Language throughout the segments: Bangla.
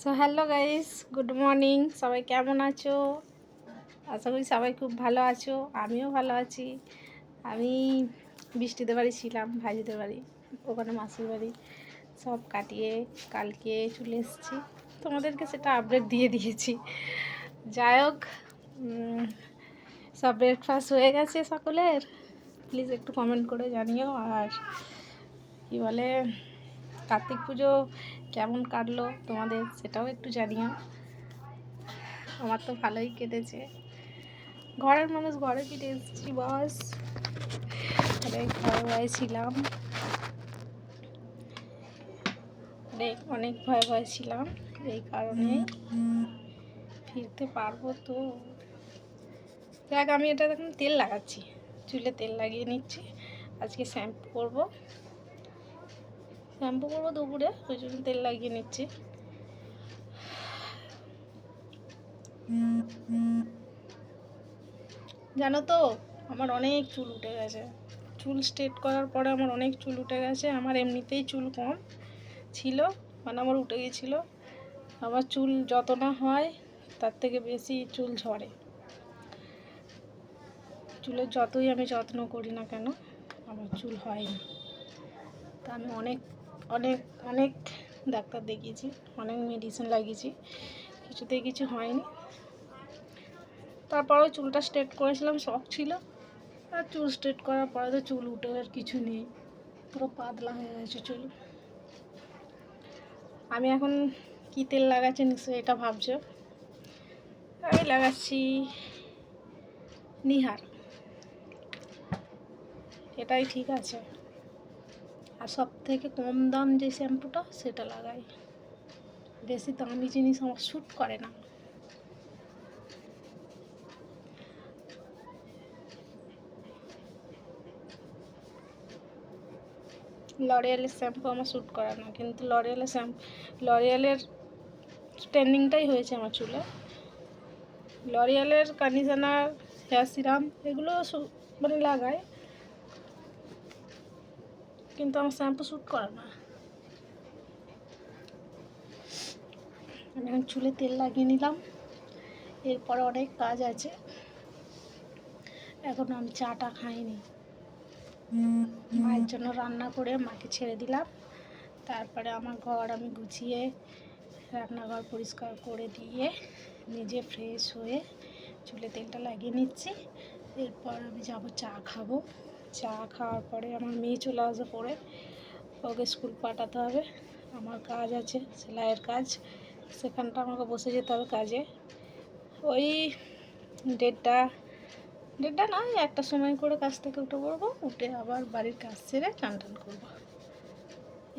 So hello guys, good morning. সবাই কেমন আছো? আশা করি সবাই খুব ভালো আছো। আমিও ভালো আছি। আমি বৃষ্টিদের বাড়ি ছিলাম, ভাইজিদের বাড়ি, ওখানে মাসির বাড়ি সব কাটিয়ে কালকে চলে এসেছি। তোমাদেরকে সেটা আপডেট দিয়ে দিয়েছি। যাই হোক, সব ব্রেকফাস্ট হয়ে গেছে সকলের? প্লিজ একটু কমেন্ট করে জানিও। আর কী বলে, কার্তিক পুজো কেমন কাটলো তোমাদের সেটাও একটু জানিও। আমার তো ভালোই কেটেছে। ঘরের মানুষ ঘরে ফিরে এসেছি, বাস অনেক ভয়ে ভয়ে ছিলাম, অনেক ভয়ে ভয়ে ছিলাম। এই কারণে ফিরতে পারবো তো? দেখ, আমি এটা এখন তেল লাগাচ্ছি, চুলে তেল লাগিয়ে নিচ্ছি। আজকে শ্যাম্পু করবো দুপুরে, ওই জন্য তেল লাগিয়ে নিচ্ছি। জানো তো, আমার অনেক চুল উঠে গেছে। চুল স্ট্রেট করার পরে আমার অনেক চুল উঠে গেছে। আমার এমনিতেই চুল কম ছিল, মানে আমার উঠে গেছিলো। আমার চুল যত না হয় তার থেকে বেশি চুল ঝরে। চুলের যতই আমি যত্ন করি না কেন, আমার চুল হয় না। তা আমি অনেক অনেক অনেক ডাক্তার দেখিয়েছি, অনেক মেডিসিন লাগিয়েছি, কিছুতেই কিছু হয়নি। তারপরেও চুলটা স্ট্রেট করেছিলাম, শখ ছিল। আর চুল স্ট্রেট করার পরে তো চুল উঠে আর কিছু নেই, পুরো পাতলা হয়ে গেছে চুল। আমি এখন কী তেল লাগাচ্ছি নিশ্চয়ই এটা ভাবছো। আমি লাগাচ্ছি নিহার, এটাই ঠিক আছে। আর সব থেকে কম দাম যে শ্যাম্পুটা সেটা লাগাই। বেশি দামি জিনিস আমার শ্যুট করে না। লরিয়ালের শ্যাম্পু আমার শ্যুট করে না, কিন্তু লরিয়ালের ট্রেন্ডিংটাই হয়েছে আমার চুলে। লরিয়ালের কন্ডিশনার, হেয়ার সিরাম এগুলো মানে লাগায়, কিন্তু আমার শ্যাম্পু শ্যুট করে না। আমি এখন চুলে তেল লাগিয়ে নিলাম, এরপরে অনেক কাজ আছে। এখন আমি চাটা খাইনি, মায়ের জন্য রান্না করে মাকে ছেড়ে দিলাম। তারপরে আমার ঘর আমি গুছিয়ে রান্নাঘর পরিষ্কার করে দিয়ে নিজে ফ্রেশ হয়ে চুলে তেলটা লাগিয়ে নিচ্ছি। এরপর আমি যাব চা খাবো। চা খাওয়ার পরে আমার মেয়ে চলে আসবে পরে, ওকে স্কুল পাঠাতে হবে। আমার কাজ আছে, সেলাইয়ের কাজ, সেখানটা আমাকে বসে যেতে হবে কাজে। ওই দেড়টা না, একটা সময় করে কাজ থেকে উঠে পড়বো, উঠে আবার বাড়ির কাজ সেরে টান করবো।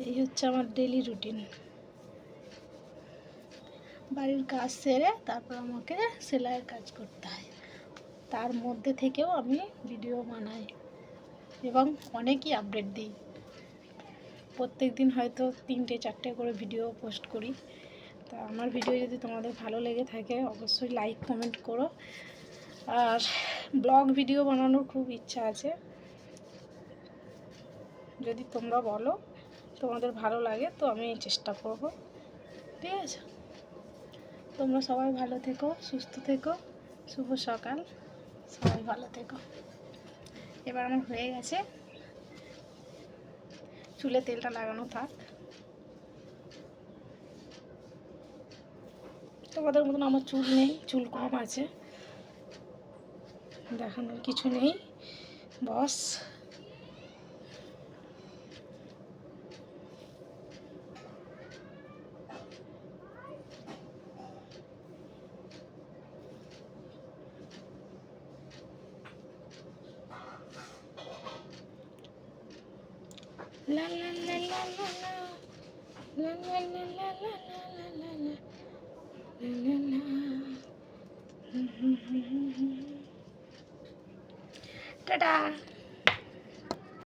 এই হচ্ছে আমার ডেলি রুটিন। বাড়ির কাজ সেরে তারপর আমাকে সেলাইয়ের কাজ করতে হয়। তার মধ্যে থেকেও আমি ভিডিও বানাই এবং অনেকই আপডেট দিই। প্রত্যেক দিন হয়তো 3-4টে করে ভিডিও পোস্ট করি। তা আমার ভিডিও যদি তোমাদের ভালো লেগে থাকে অবশ্যই লাইক কমেন্ট করো। আর ব্লগ ভিডিও বানানোর খুব ইচ্ছা আছে, যদি তোমরা বলো তোমাদের ভালো লাগে তো আমি চেষ্টা করব। ঠিক আছে? তোমরা সবাই ভালো থেকো, সুস্থ থেকো। শুভ সকাল, সবাই ভালো থেকো। এবার আমার হয়ে গেছে, চুলে তেলটা লাগানো থাক। তোমাদের মতন আমার চুল নেই, চুল কম আছে, দেখানোর কিছু নেই, বস। লা লা লা লা লা লা লা লা লা লা লা লা লা। টাটা।